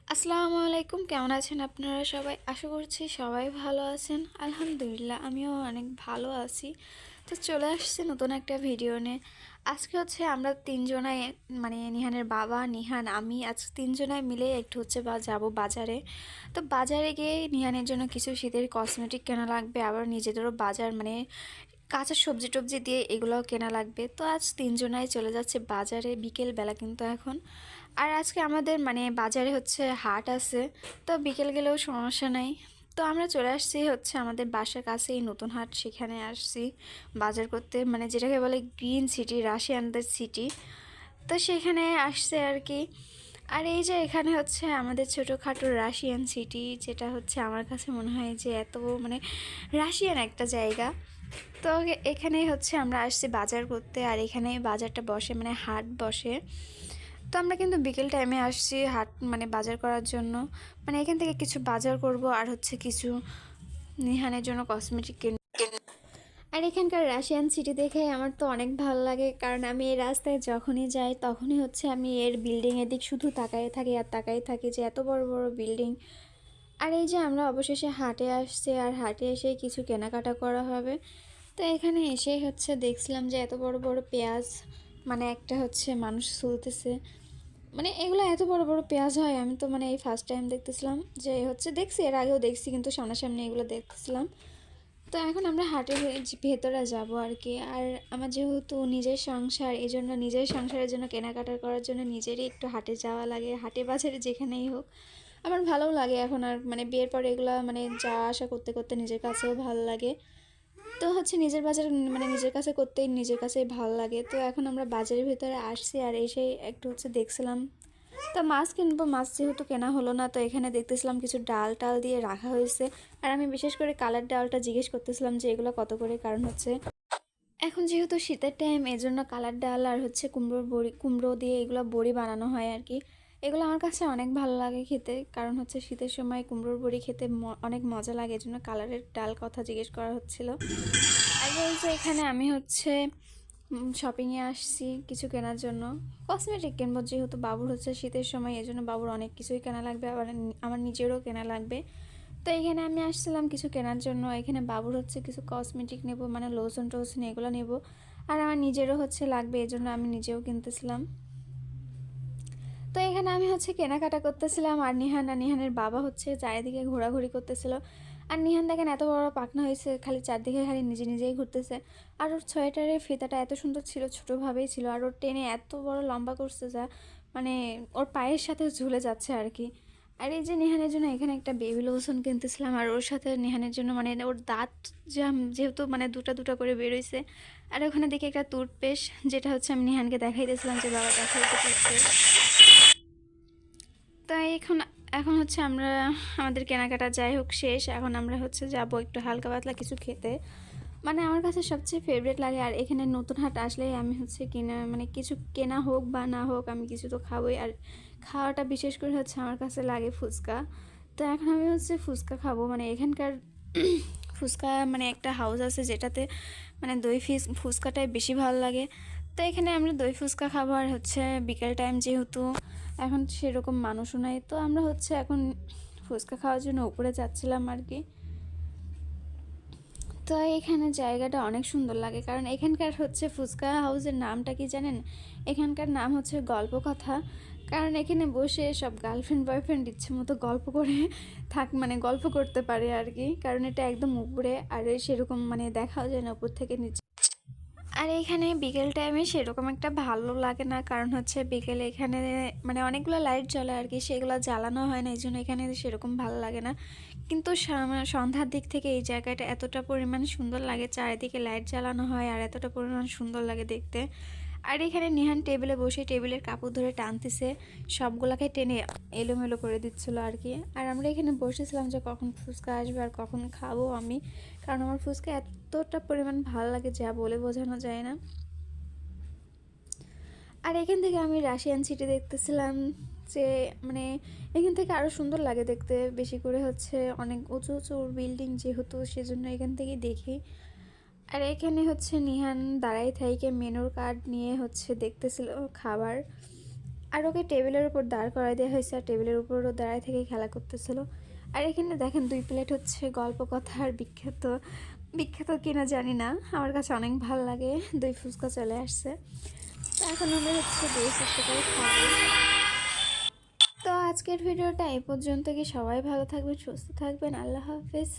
আসসালামু আলাইকুম, কেমন আছেন আপনারা সবাই? আশা করছি সবাই ভালো আছেন। আলহামদুলিল্লাহ আমিও অনেক ভালো আছি। তো চলে আসছি নতুন একটা ভিডিও নিয়ে। আজকে হচ্ছে আমরা তিনজনাই, মানে নিহানের বাবা, নিহান, আমি আজ তিনজনাই মিলে একটু হচ্ছে যাব বাজারে। তো বাজারে গিয়ে নিহানের জন্য কিছু শীতের কসমেটিক কেনা লাগবে, আবার নিজেদেরও বাজার মানে কাঁচা সবজি টবজি দিয়ে এগুলোও কেনা লাগবে। তো আজ তিনজনাই চলে যাচ্ছে বাজারে, বিকেল বেলা কিন্তু এখন। আর আজকে আমাদের মানে বাজারে হচ্ছে হাট আছে, তো বিকেল গেলেও সমস্যা নাই। তো আমরা চলে আসছি হচ্ছে আমাদের বাসার কাছেই নতুন হাট, সেখানে আসছি বাজার করতে, মানে যেটাকে বলে গ্রিন সিটি, রাশিয়ানদের সিটি। তো সেখানে আসছে আর কি। আর এই যে এখানে হচ্ছে আমাদের ছোটোখাটো রাশিয়ান সিটি, যেটা হচ্ছে আমার কাছে মনে হয় যে এত মানে রাশিয়ান একটা জায়গা। তো এখানেই হচ্ছে আমরা আসছি বাজার করতে, আর এখানে বাজারটা বসে মানে হাট বসে। তো আমরা কিন্তু বিকেল টাইমে আসছি হাট মানে বাজার করার জন্য, মানে এখান থেকে কিছু বাজার করব আর হচ্ছে কিছু নিহানের জন্য কসমেটিক কিনব। আর এখানকার রাশিয়ান সিটি দেখে আমার তো অনেক ভালো লাগে, কারণ আমি এই রাস্তায় যখনই যাই তখনই হচ্ছে আমি এর বিল্ডিংয়ের দিক শুধু তাকাই থাকি আর তাকাই থাকি যে এত বড় বড় বিল্ডিং। আর এই যে আমরা অবশেষে হাটে আসছি, আর হাটে এসেই কিছু কেনাকাটা করা হবে। তো এখানে এসেই হচ্ছে দেখছিলাম যে এত বড় বড় পেঁয়াজ, মানে একটা হচ্ছে মানুষ তুলতেছে, মানে এগুলো এত বড় বড় পেঁয়াজ হয়, আমি তো মানে এই ফার্স্ট টাইম দেখতেছিলাম। যে হচ্ছে দেখছি, এর আগেও দেখছি কিন্তু সামনাসামনি এগুলো দেখতেছিলাম। তো এখন আমরা হাটের ভেতরে যাব আর কি। আর আমার যেহেতু নিজের সংসার, এই জন্য নিজের সংসারের জন্য কেনাকাটা করার জন্য নিজেরই একটু হাটে যাওয়া লাগে, হাটে বাজারে যেখানেই হোক। আমার ভালোও লাগে এখন, আর মানে বিয়ের পরে এগুলো মানে যাওয়া আসা করতে করতে নিজের কাছেও ভালো লাগে। তো হচ্ছে নিজের বাজার মানে নিজের কাছে করতেই নিজের কাছেই ভালো লাগে। তো এখন আমরা বাজারের ভিতরে আসছি, আর এসেই একটু হচ্ছে দেখছিলাম। তো মাছ কিনবো, মাছ যেহেতু কেনা হলো না, তো এখানে দেখতেছিলাম কিছু ডাল টাল দিয়ে রাখা হয়েছে। আর আমি বিশেষ করে কালার ডালটা জিজ্ঞেস করতেছিলাম যে এগুলো কত করে, কারণ হচ্ছে এখন যেহেতু শীতের টাইম, এই জন্য কালার ডাল আর হচ্ছে কুমড়োর বড়ি, কুমড়ো দিয়ে এগুলো বড়ি বানানো হয় আর কি। এগুলো আমার কাছে অনেক ভালো লাগে খেতে, কারণ হচ্ছে শীতের সময় কুমড়োর বড়ি খেতে অনেক মজা লাগে, এই জন্য কালারের ডাল কথা জিজ্ঞেস করা হচ্ছিল। আর বলছে এখানে আমি হচ্ছে শপিংয়ে আসছি কিছু কেনার জন্য, কসমেটিক কিনবো, যেহেতু বাবুর হচ্ছে শীতের সময়, এই জন্য বাবুর অনেক কিছুই কেনা লাগবে, আবার আমার নিজেরও কেনা লাগবে। তো এখানে আমি আসছিলাম কিছু কেনার জন্য। এখানে বাবুর হচ্ছে কিছু কসমেটিক নেব, মানে লোশন টোশন এগুলো নেব, আর আমার নিজেরও হচ্ছে লাগবে, এই জন্য আমি নিজেও কিনতেছিলাম। তো এখানে আমি হচ্ছে কেনাকাটা করতেছিলাম, আর নিহানের বাবা হচ্ছে চারিদিকে ঘোরাঘুরি করতেছিল। আর নিহান দেখেন এত বড় পাখনা হয়েছে, খালি চারদিকে খালি নিজে নিজেই ঘুরতেছে। আর ওর সোয়েটারের ফিতাটা এত সুন্দর ছিল, ছোটোভাবেই ছিল, আর ওর টেনে এত বড় লম্বা করছে যা মানে ওর পায়ের সাথে ঝুলে যাচ্ছে আর কি। আর এই যে নিহানের জন্য এখানে একটা বেবি লোশন কিনতেছিলাম, আর ওর সাথে নিহানের জন্য মানে ওর দাঁত যেহেতু মানে দুটা দুটা করে বেরোইছে। আর ওখানে দেখি একটা টুথপেস্ট, যেটা হচ্ছে আমি নিহানকে দেখাইতেছিলাম যে বাবা দেখাইতে টুথপেস্ট। তাই এখন এখন হচ্ছে আমরা আমাদের কেনাকাটা যাই হোক শেষ, এখন আমরা হচ্ছে যাব একটু হালকা পাতলা কিছু খেতে, মানে আমার কাছে সবচেয়ে ফেভারিট লাগে। আর এখানে নতুন হাট আসলেই আমি হচ্ছে কিনা মানে কিছু কেনা হোক বা না হোক আমি কিছু তো খাবোই। আর খাওয়াটা বিশেষ করে হচ্ছে আমার কাছে লাগে ফুচকা। তো এখন আমি হচ্ছে ফুচকা খাবো, মানে এখানকার ফুচকা মানে একটা হাউস আছে যেটাতে মানে দই ফুচকাটাই বেশি ভালো লাগে। তো এখানে আমরা দই ফুচকা খাবো, আর হচ্ছে বিকেল টাইম যেহেতু এখন সেরকম মানুষও নাই, তো আমরা হচ্ছে এখন ফুচকা খাওয়ার জন্য উপরে যাচ্ছিলাম আর কি। তো এখানে জায়গাটা অনেক সুন্দর লাগে, কারণ এখানকার হচ্ছে ফুচকা হাউসের নামটা কি জানেন? এখানকার নাম হচ্ছে গল্প কথা। কারণ এখানে বসে সব গার্লফ্রেন্ড বয়ফ্রেন্ড ইচ্ছে মতো গল্প করে মানে গল্প করতে পারে আর কি, কারণ এটা একদম উপরে, আর সেরকম মানে দেখাও যায় না উপর থেকে নিচে। আর এখানে বিকেল টাইমে সেরকম একটা ভালো লাগে না, কারণ হচ্ছে বিকেলে এখানে মানে অনেকগুলো লাইট জ্বলে আর কি, সেগুলো জ্বালানো হয় না, এই জন্য এখানে সেরকম ভালো লাগে না। কিন্তু সন্ধ্যার দিক থেকে এই জায়গাটা এতটা পরিমাণ সুন্দর লাগে, চারিদিকে লাইট জ্বালানো হয় আর এতটা পরিমাণ সুন্দর লাগে দেখতে। আর এখানে নিহান টেবিলে বসে টেবিলের কাপড় ধরে টানতেছে, সবগুলাকে টেনে এলোমেলো করে দিচ্ছিলো আর কি। আর আমরা এখানে বসেছিলাম যে কখন ফুচকা আসবে আর কখন খাবো আমি, কারণ আমার ফুচকা এতটা পরিমাণ ভালো লাগে যা বলে বোঝানো যায় না। আর এখান থেকে আমি রাশিয়ান সিটি দেখতেছিলাম, যে মানে এখান থেকে আরও সুন্দর লাগে দেখতে, বেশি করে হচ্ছে অনেক উঁচু উঁচু বিল্ডিং যেহেতু, সেজন্য এখান থেকেই দেখি। আর এখানে হচ্ছে নিহান দাঁড়াই থাইকে মেনুর কার্ড নিয়ে হচ্ছে দেখতেছিল খাবার। আর ওকে টেবিলের উপর দাঁড় করাই দেওয়া হয়েছে, আর টেবিলের উপরও দাঁড়ায় থেকে খেলা করতেছিল। আর এখানে দেখেন 2 প্লেট হচ্ছে গল্প কথার বিখ্যাত বিখ্যাত কিনা জানি না, আমার কাছে অনেক ভালো লাগে। 2 ফুচকা চলে আসছে, তো এখন আমরা হচ্ছে 2 ফুচকা করে খাবো। তো আজকের ভিডিওটা এই পর্যন্ত, কি সবাই ভালো থাকবেন, সুস্থ থাকবেন, আল্লাহ হাফেজ।